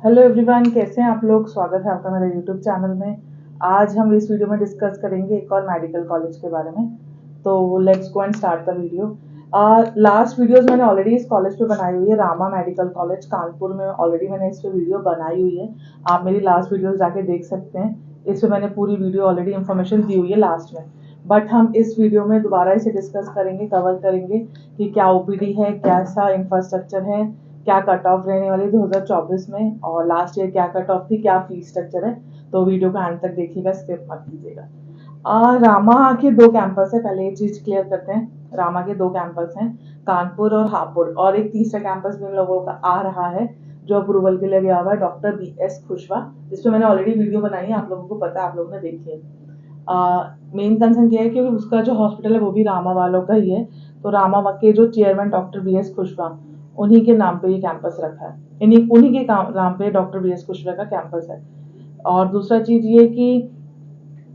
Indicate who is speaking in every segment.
Speaker 1: Hello everyone, कैसे हैं आप लोग। स्वागत है आपका मेरे यूट्यूब चैनल में। आज हम इस वीडियो में डिस्कस करेंगे एक और मेडिकल कॉलेज के बारे में। तो let's go and start the video. Last videos मैंने ऑलरेडी इस कॉलेज पे बनाई हुई है, रामा मेडिकल कॉलेज कानपुर में। ऑलरेडी मैंने इस पे वीडियो बनाई हुई है, आप मेरी लास्ट वीडियोस जाके देख सकते हैं। इस पे मैंने पूरी वीडियो ऑलरेडी इन्फॉर्मेशन दी हुई है लास्ट में। बट हम इस वीडियो में दोबारा इसे डिस्कस करेंगे, कवर करेंगे कि क्या ओपीडी है, कैसा इंफ्रास्ट्रक्चर है, क्या कट ऑफ रहने वाली 2024 में, और लास्ट ईयर क्या कट ऑफ थी, क्या फीस स्ट्रक्चर है। तो वीडियो का एंड तक देखिएगा, स्किप मत कीजिएगा। रामा के दो कैंपस है, पहले ये चीज क्लियर करते हैं। रामा के दो कैंपस हैं, कानपुर और हापुड़, और एक तीसरा कैंपस भी इन लोगों का आ रहा है जो अप्रूवल के लिए गया हुआ है, डॉक्टर BS खुशवा, जिसपे मैंने ऑलरेडी वीडियो बनाई है, आप लोगों को पता है, आप लोगों ने देखी है। मेन कंसर्न क्या है कि उसका जो हॉस्पिटल है वो भी रामा वालों का ही है। तो रामा के जो चेयरमैन डॉक्टर BS खुशवा, उन्हीं के नाम पे ये कैंपस रखा है, उन्हीं के नाम पे डॉक्टर BS खुशवा का कैंपस है। और दूसरा चीज ये कि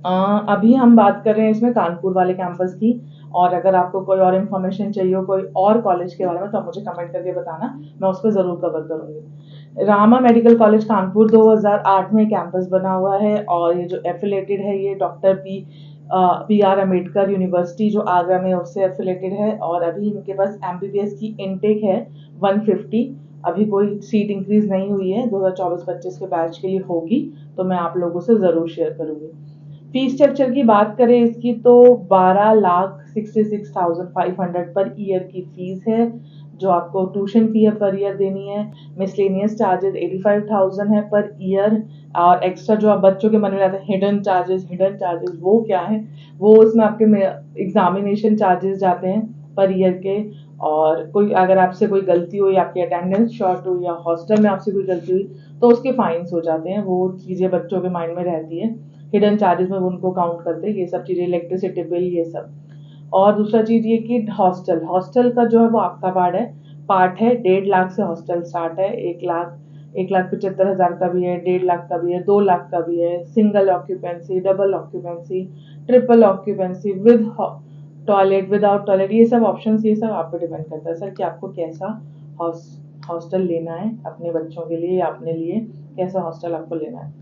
Speaker 1: अभी हम बात कर रहे हैं इसमें कानपुर वाले कैंपस की। और अगर आपको कोई और इन्फॉर्मेशन चाहिए हो कोई और कॉलेज के बारे में, तो आप मुझे कमेंट करके बताना, मैं उस पर जरूर कवर करूंगी। रामा मेडिकल कॉलेज कानपुर 2008 में कैंपस बना हुआ है, और ये जो एफिलेटेड है ये डॉक्टर PR अम्बेडकर यूनिवर्सिटी जो आगरा में, उससे एफिलेटेड है। और अभी इनके पास MBBS की इनटेक है 150। अभी कोई सीट इंक्रीज नहीं हुई है, 2024-25 के बैच के लिए होगी तो मैं आप लोगों से जरूर शेयर करूंगी। फीस स्ट्रक्चर की बात करें इसकी, तो 12,66,500 पर ईयर की फीस है, जो आपको ट्यूशन फी है पर ईयर देनी है। मिसलेनियस चार्जेस 85,000 है पर ईयर। और एक्स्ट्रा जो आप बच्चों के मन में रहते हैं हिडन चार्जेस वो क्या है, वो उसमें आपके एग्जामिनेशन चार्जेस जाते हैं पर ईयर के। और कोई अगर आपसे कोई गलती हुई, आपकी अटेंडेंस शॉर्ट हुई, या हॉस्टल में आपसे कोई गलती हुई, तो उसके फाइन्स हो जाते हैं। वो चीजें बच्चों के माइंड में रहती है, हिडन चार्जेस में उनको काउंट करते हैं ये सब चीजें, इलेक्ट्रिसिटी बिल ये सब। और दूसरा चीज ये कि हॉस्टल का जो है वो आपका पार्ट है 1.5 लाख से हॉस्टल स्टार्ट है। 1,75,000 का भी है, 1.5 लाख का भी है, 2 लाख का भी है। Single occupancy, double occupancy, triple occupancy, with toilet, without toilet, ये सब ऑप्शंस, ये सब आप पे डिपेंड करता है सर कि आपको कैसा हॉस्टल लेना है अपने बच्चों के लिए या अपने लिए, कैसा हॉस्टल आपको लेना है।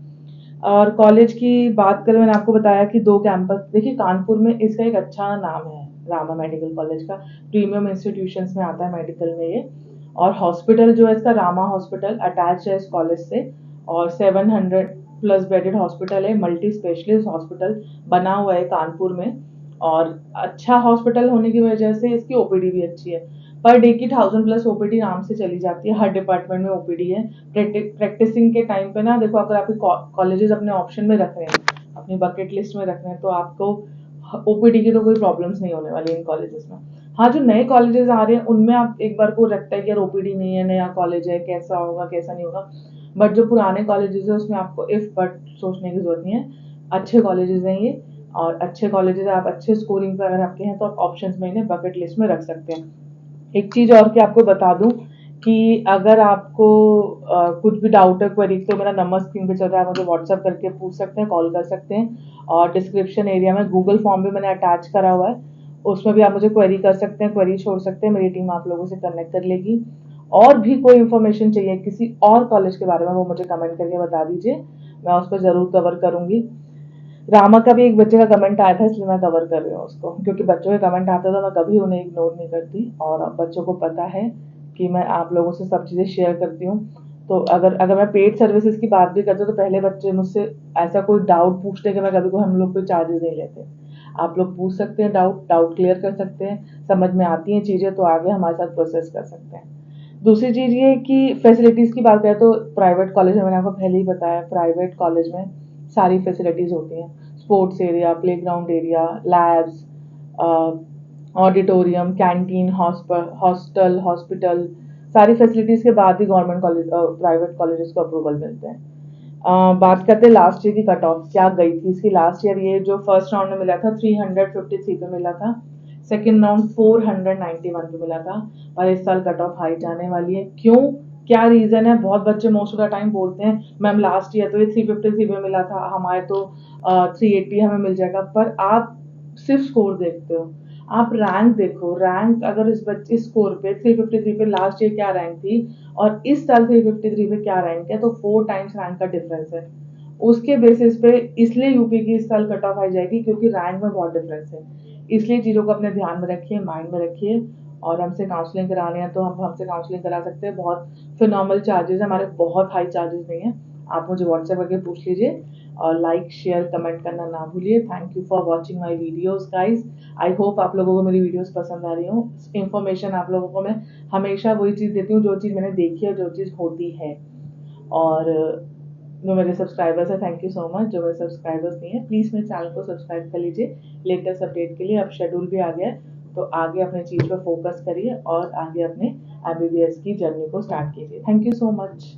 Speaker 1: और कॉलेज की बात करें, मैंने आपको बताया कि दो कैंपस, देखिए कानपुर में इसका एक अच्छा नाम है, रामा मेडिकल कॉलेज का, प्रीमियम इंस्टीट्यूशंस में आता है मेडिकल में ये। और हॉस्पिटल जो है इसका, रामा हॉस्पिटल अटैच है इस कॉलेज से, और 700 प्लस बेडेड हॉस्पिटल है, मल्टी स्पेशलिस्ट हॉस्पिटल बना हुआ है कानपुर में। और अच्छा हॉस्पिटल होने की वजह से इसकी ओपीडी भी अच्छी है। पर डे की 1000+ ओपीडी आराम से चली जाती है, हर डिपार्टमेंट में ओपीडी है। प्रैक्टिसिंग के टाइम पे ना, देखो अगर आपके कॉलेजेस अपने ऑप्शन में रख रहे हैं, अपनी बकेट लिस्ट में रख रहे हैं, तो आपको ओपीडी की तो कोई प्रॉब्लम्स नहीं होने वाली इन कॉलेजेस में। हाँ, जो नए कॉलेजेस आ रहे हैं उनमें आप एक बार को रखता है कि यार ओपीडी नहीं है, नया कॉलेज है, कैसा होगा कैसा नहीं होगा। बट जो पुराने कॉलेजेस है उसमें आपको इफ बट सोचने की जरूरत नहीं है, अच्छे कॉलेजेस हैं ये। और अच्छे कॉलेजेस, आप अच्छे स्कोरिंग पर अगर आपके हैं तो आप ऑप्शंस में इन्हें बकेट लिस्ट में रख सकते हैं। एक चीज और कि आपको बता दूं कि अगर आपको कुछ भी डाउट है, क्वेरी, तो मेरा नंबर स्क्रीन पे चल रहा है, मुझे व्हाट्सएप करके पूछ सकते हैं, कॉल कर सकते हैं। और डिस्क्रिप्शन एरिया में गूगल फॉर्म भी मैंने अटैच करा हुआ है, उसमें भी आप मुझे क्वेरी कर सकते हैं, क्वेरी छोड़ सकते हैं, मेरी टीम आप लोगों से कनेक्ट कर लेगी। और भी कोई इन्फॉर्मेशन चाहिए किसी और कॉलेज के बारे में, वो मुझे कमेंट करके बता दीजिए, मैं उस पर जरूर कवर करूंगी। रामा का भी एक बच्चे का कमेंट आया था, इसलिए मैं कवर कर रही हूँ उसको, क्योंकि बच्चों के कमेंट आते तो मैं कभी उन्हें इग्नोर नहीं करती, और बच्चों को पता है कि मैं आप लोगों से सब चीज़ें शेयर करती हूँ। तो अगर अगर मैं पेड सर्विसेज की बात भी करती हूँ, तो पहले बच्चे मुझसे ऐसा कोई डाउट पूछते कि मैं कभी को हम लोग कोई चार्जेस नहीं लेते। आप लोग पूछ सकते हैं, डाउट क्लियर कर सकते हैं, समझ में आती हैं चीज़ें तो आगे हमारे साथ प्रोसेस कर सकते हैं। दूसरी चीज़ ये कि फैसिलिटीज़ की बात करें, तो प्राइवेट कॉलेज में मैंने आपको पहले ही बताया, प्राइवेट कॉलेज में सारी फैसिलिटीज़ होती हैं। Sports area, playground area, labs, auditorium, canteen, hostel, hospital, सारी फैसिलिटीज के बाद ही गवर्नमेंट कॉलेज प्राइवेट कॉलेजेस को अप्रूवल मिलते हैं। बात करते हैं लास्ट ईयर की कट ऑफ क्या गई थी इसकी। लास्ट ईयर ये जो फर्स्ट राउंड में मिला था 353 पे मिला था, सेकेंड राउंड 491 पे मिला था। और इस साल कट ऑफ हाई जाने वाली है, क्यों, क्या रीजन है। बहुत बच्चे मोस्ट ऑफ द टाइम बोलते हैं मैम लास्ट ईयर तो ये 353 पे मिला था, हमारे तो 380 हमें मिल जाएगा। पर आप सिर्फ स्कोर देखते हो, आप रैंक देखो, रैंक अगर इस बच्चे स्कोर पे 353 पे लास्ट ईयर क्या रैंक थी और इस साल 353 पे क्या रैंक है, तो 4 टाइम्स रैंक का डिफरेंस है। उसके बेसिस पे इसलिए यूपी की इस साल कट ऑफ आई जाएगी क्योंकि रैंक में बहुत डिफरेंस है। इसलिए चीज़ों को अपने ध्यान में रखिए, माइंड में रखिए, और हमसे काउंसलिंग करानी है तो हम हमसे काउंसलिंग करा सकते हैं। बहुत फिनॉर्मल चार्जेस है हमारे, बहुत हाई चार्जेस नहीं है। आप मुझे व्हाट्सएप करके पूछ लीजिए, और लाइक शेयर कमेंट करना ना भूलिए। Thank you for watching my videos guys. I hope आप लोगों को मेरी वीडियोस पसंद आ रही हूँ। इन्फॉर्मेशन आप लोगों को मैं हमेशा वही चीज़ देती हूँ जो चीज़ मैंने देखी है, जो चीज़ होती है। और जो मेरे सब्सक्राइबर्स हैं, थैंक यू सो मच। जो मेरे सब्सक्राइबर्स नहीं है, प्लीज़ मेरे चैनल को सब्सक्राइब कर लीजिए लेटेस्ट अपडेट के लिए। अब शेड्यूल भी आ गया है, तो आगे अपने चीज़ पर फोकस करिए और आगे अपने एमबीबीएस की जर्नी को स्टार्ट कीजिए। Thank you so much.